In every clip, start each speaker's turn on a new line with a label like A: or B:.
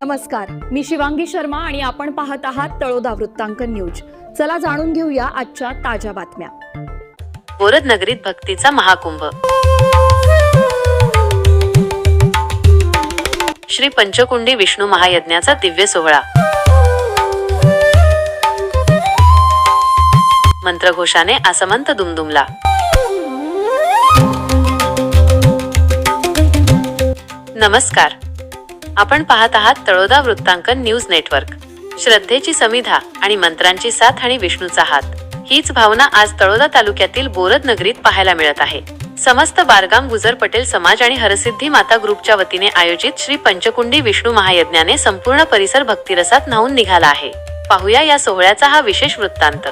A: नमस्कार, मी शिवांगी शर्मा आणि आपण पाहत आहात तळोदा वृत्तांकन न्यूज। चला जाणून घेऊया आजच्या ताज्या बातम्या।
B: बोरद नगरीत भक्तीचा महाकुंभ। श्री पंचकुंडी विष्णू महायज्ञाचा दिव्य सोहळा। मंत्रघोषाने आसमंत दुमदुमला। नमस्कार, आपण पाहत आहात तळोदा वृत्तांकन न्यूज नेटवर्क। श्रद्धेची समिधा आणि मंत्रांची साथ आणि विष्णूचा हात, हीच भावना आज तळोदा तालुक्यातील बोरद नगरीत पाहायला मिळत आहे। समस्त बारगाम गुजर पटेल समाज आणि हरसिद्धी माता ग्रुपच्या वतीने आयोजित श्री पंचकुंडी विष्णू महायज्ञाने संपूर्ण परिसर भक्तिरसात न्हाऊन निघाला आहे। पाहूया या सोहळ्याचा हा विशेष वृत्तांत।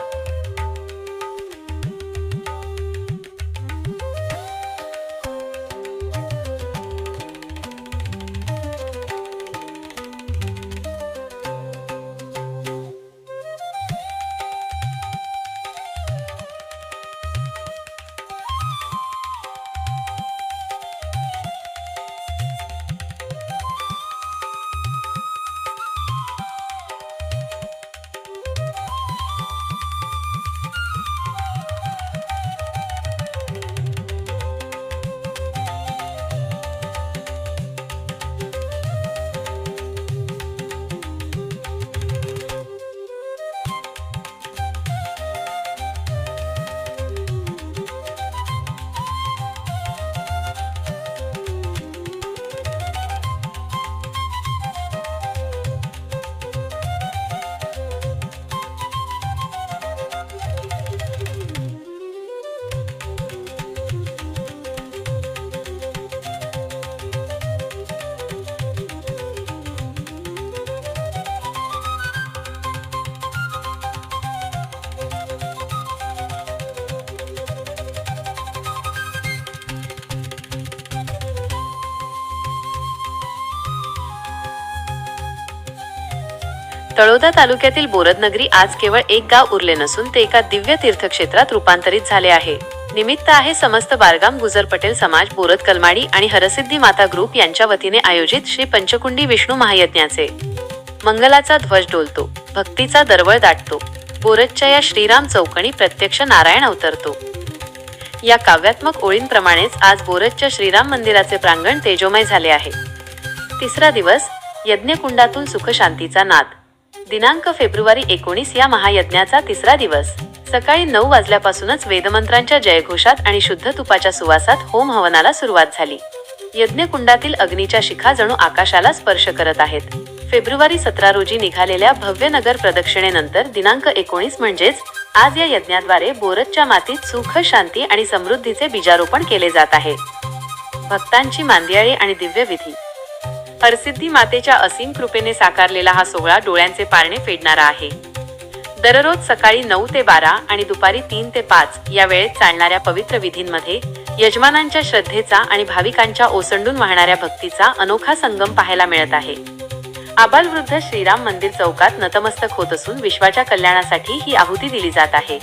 B: तळोदा तालुक्यातील बोरद नगरी आज केवळ एक गाव उरले नसून ते एका दिव्य तीर्थक्षेत्रात रूपांतरित झाले आहे। निमित्त आहे समस्त बारगाम गुजर पटेल समाज, बोरद कलमाडी आणि हरसिद्धी माता ग्रुप यांच्या वतीने आयोजित श्री पंचकुंडी विष्णू महायज्ञाचे। मंगलाचा ध्वज डोलतो, भक्तीचा दरवळ दाटतो, बोरदच्या या श्रीराम चौकणी प्रत्यक्ष नारायण अवतरतो। या काव्यात्मक ओळींप्रमाणेच आज बोरदच्या श्रीराम मंदिराचे प्रांगण तेजोमय झाले आहे। तिसरा दिवस, यज्ञकुंडातून सुख शांतीचा नाद। दिनांक फेब्रुवारी 19 या महायज्ञाचा तिसरा दिवस। सकाळी 9 वाजल्यापासूनच वेदमंत्रांच्या जयघोषात आणि शुद्ध तुपाच्या सुवासात होम हवनाला सुरुवात झाली। यज्ञकुंडातील अग्नीच्या शिखा जणू आकाशाला स्पर्श करत आहेत। फेब्रुवारी 17 रोजी निघालेल्या भव्य नगर प्रदक्षिणेनंतर दिनांक 19 म्हणजेच आज या यज्ञाद्वारे बोरदच्या मातीत सुख, शांती आणि समृद्धीचे बीजारोपण केले जात आहे। भक्तांची मांदियाळी आणि दिव्य विधी। हरसिद्धी मातेच्या असीम कृपेने साकारलेला हा सोहळा डोळ्यांचे पारणे फेडणारा आहे। दररोज सकाळी 9 ते 12 आणि दुपारी 3 ते 5 या वेळेत चालणाऱ्या पवित्र विधींमध्ये यजमानांच्या श्रद्धेचा आणि भाविकांच्या ओसंडून वाहणाऱ्या भक्तीचा अनोखा संगम पाहायला मिळत आहे। आबालवृद्ध श्रीराम मंदिर चौकात नतमस्तक होत असून विश्वाच्या कल्याणासाठी ही आहुती दिली जात आहे।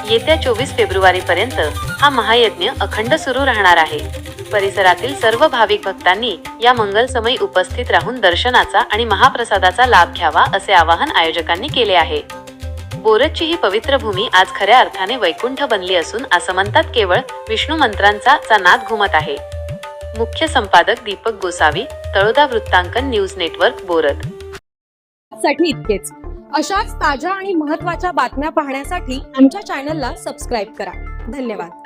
B: येत्या 24 फेब्रुवारी पर्यंत हा महायज्ञ अखंड सुरू राहणार आहे। परिसरातील सर्व भाविक भक्तांनी या मंगलसमयी उपस्थित राहून दर्शनाचा आणि महाप्रसादाचा लाभ घ्यावा असे आवाहन आयोजकांनी केले आहे। बोरदची ही पवित्र भूमी आज खऱ्या अर्थाने वैकुंठ बनली असून आसमंतात केवळ विष्णू मंत्रांचा नाद घुमत आहे। मुख्य संपादक दीपक गोसावी, तळोदा वृत्तांकन न्यूज नेटवर्क, बोरद।
A: साठी इतकेच। अशाच ताज्या आणि महत्त्वाच्या बातम्या पाहण्यासाठी आमच्या चॅनलला सबस्क्राइब करा। धन्यवाद।